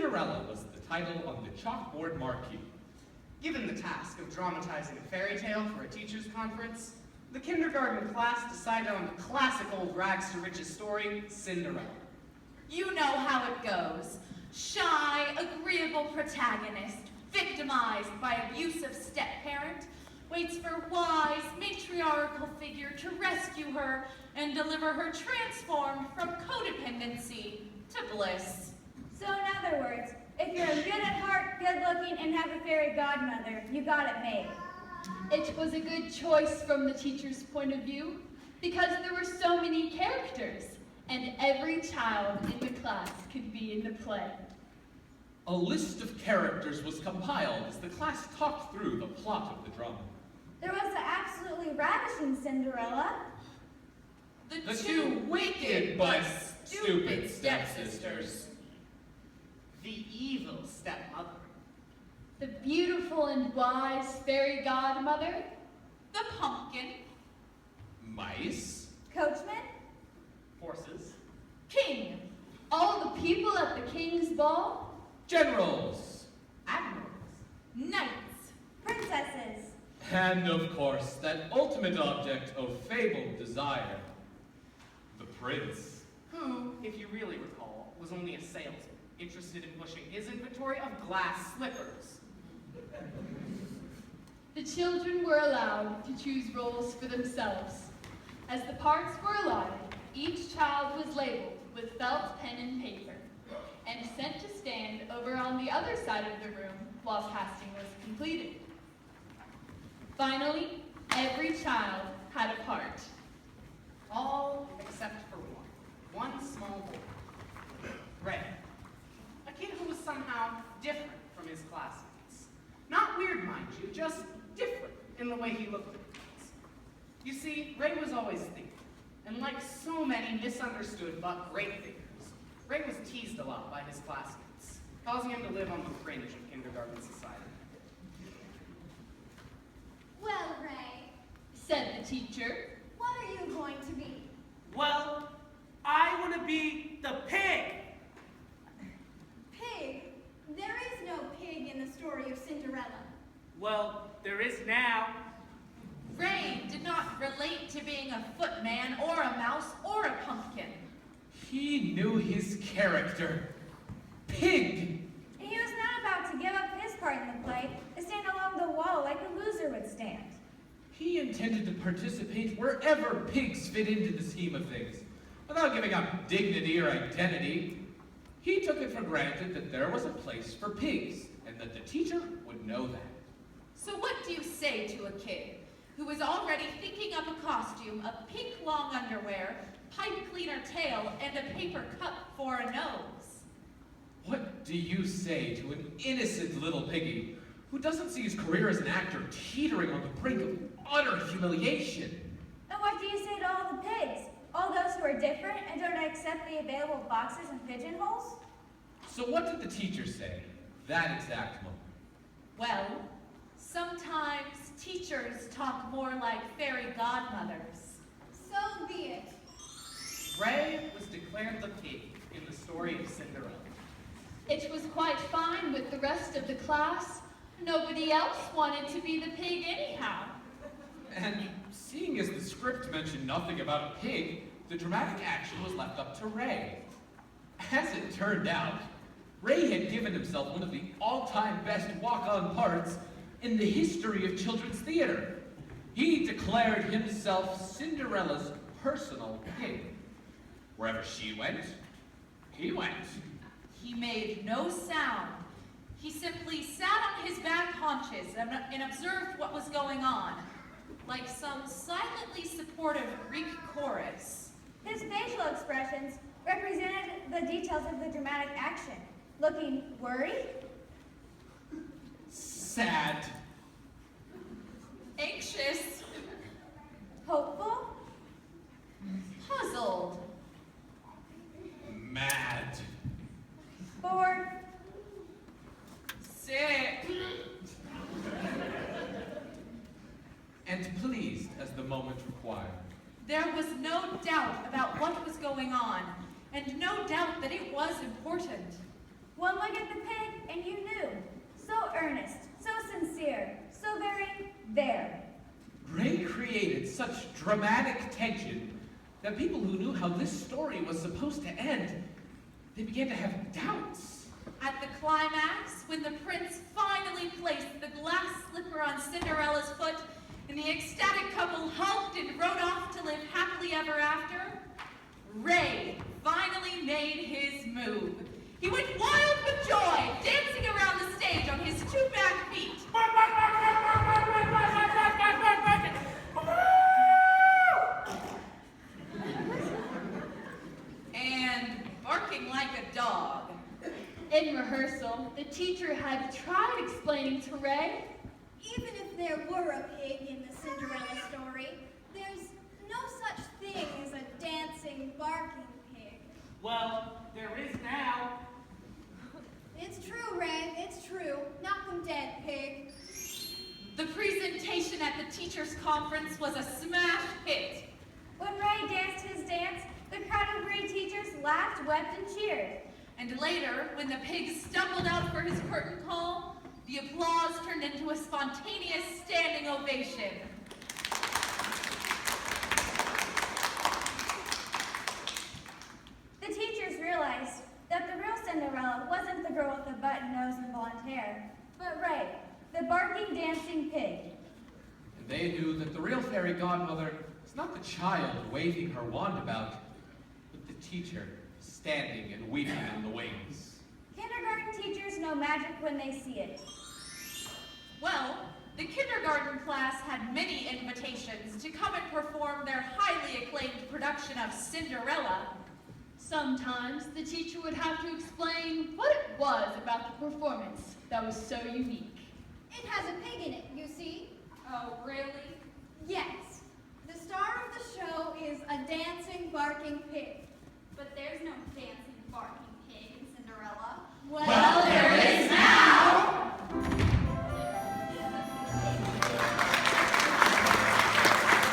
Cinderella was the title on the chalkboard marquee. Given the task of dramatizing a fairy tale for a teacher's conference, the kindergarten class decided on the classic old rags to riches story, Cinderella. You know how it goes. Shy, agreeable protagonist, victimized by abusive step-parent, waits for wise, matriarchal figure to rescue her and deliver her transformed from codependency to bliss. So in other words, if you're good at heart, good-looking, and have a fairy godmother, you got it made. It was a good choice from the teacher's point of view, because there were so many characters, and every child in the class could be in the play. A list of characters was compiled as the class talked through the plot of the drama. There was the absolutely ravishing Cinderella. The two wicked but stupid stepsisters. The evil stepmother. The beautiful and wise fairy godmother. The pumpkin. Mice. Coachman. Horses. King. All the people at the king's ball. Generals. Admirals. Knights. Princesses. And of course, that ultimate object of fabled desire, the prince. Who, if you really recall, was only a salesman, interested in pushing his inventory of glass slippers. The children were allowed to choose roles for themselves. As the parts were allotted, each child was labeled with felt pen and paper, and sent to stand over on the other side of the room while casting was completed. Finally, every child had a part. All except for one. One small boy. Ray. A kid who was somehow different from his classmates. Not weird, mind you, just different in the way he looked at things. You see, Ray was always thinking, and like so many misunderstood but great thinkers, Ray was teased a lot by his classmates, causing him to live on the fringe of kindergarten society. Well, Ray, Said the teacher. what are you going to be? Well, I want to be the pig. Pig? There is no pig in the story of Cinderella. Well, there is now. Ray did not relate to being a footman or a mouse or a pumpkin. He knew his character. Pig. He was not about to give up his part in the play to stand along the wall like a loser would stand. He intended to participate wherever pigs fit into the scheme of things, without giving up dignity or identity. He took it for granted that there was a place for pigs, and that the teacher would know that. So what do you say to a kid who is already thinking up a costume of pink long underwear, pipe cleaner tail, and a paper cup for a nose? What do you say to an innocent little piggy who doesn't see his career as an actor teetering on the brink of utter humiliation? And what do you say to all the pigs? All those who are different and don't accept the available boxes and pigeonholes? So what did the teacher say that exact moment? Well, sometimes teachers talk more like fairy godmothers. So be it. Ray was declared the pig in the story of Cinderella. It was quite fine with the rest of the class. Nobody else wanted to be the pig anyhow. And seeing as the script mentioned nothing about a pig, the dramatic action was left up to Ray. As it turned out, Ray had given himself one of the all-time best walk-on parts in the history of children's theater. He declared himself Cinderella's personal pig. Wherever she went, he went. He made no sound. He simply sat on his back haunches and observed what was going on, like some silently supportive Greek chorus. His facial expressions represented the details of the dramatic action. Looking worried, Sad. Anxious, hopeful, puzzled, Mad. bored, sick, And pleased as the moment required. There was no doubt about what was going on, and no doubt that it was important. One look at the pig and you knew. So earnest, so sincere, so very there. Ray created such dramatic tension that people who knew how this story was supposed to end, they began to have doubts. At the climax, when the prince finally placed the glass slipper on Cinderella's foot, and the ecstatic couple hugged and rode off to live happily ever after, Ray finally made his move. He went wild with joy, dancing around the stage on his two back feet. And barking like a dog. In rehearsal, the teacher had tried explaining to Ray. Even if there were a pig in the Cinderella story, there's no such thing as a dancing, barking pig. Well, there is now. It's true, Ray, it's true. Knock 'em dead, pig. The presentation at the teachers' conference was a smash hit. When Ray danced his dance, the crowd of Ray teachers laughed, wept, and cheered. And later, when the pig stumbled out for his curtain call, the applause turned into a spontaneous standing ovation. The teachers realized that the real Cinderella wasn't the girl with the button nose and blonde hair, but Ray, the barking, dancing pig. And they knew that the real fairy godmother was not the child waving her wand about, but the teacher standing and weeping in the wings. Kindergarten teachers know magic when they see it. Well, the kindergarten class had many invitations to come and perform their highly acclaimed production of Cinderella. Sometimes the teacher would have to explain what it was about the performance that was so unique. It has a pig in it, you see? Oh, really? Yes. The star of the show is a dancing, barking pig. But there's no dancing, barking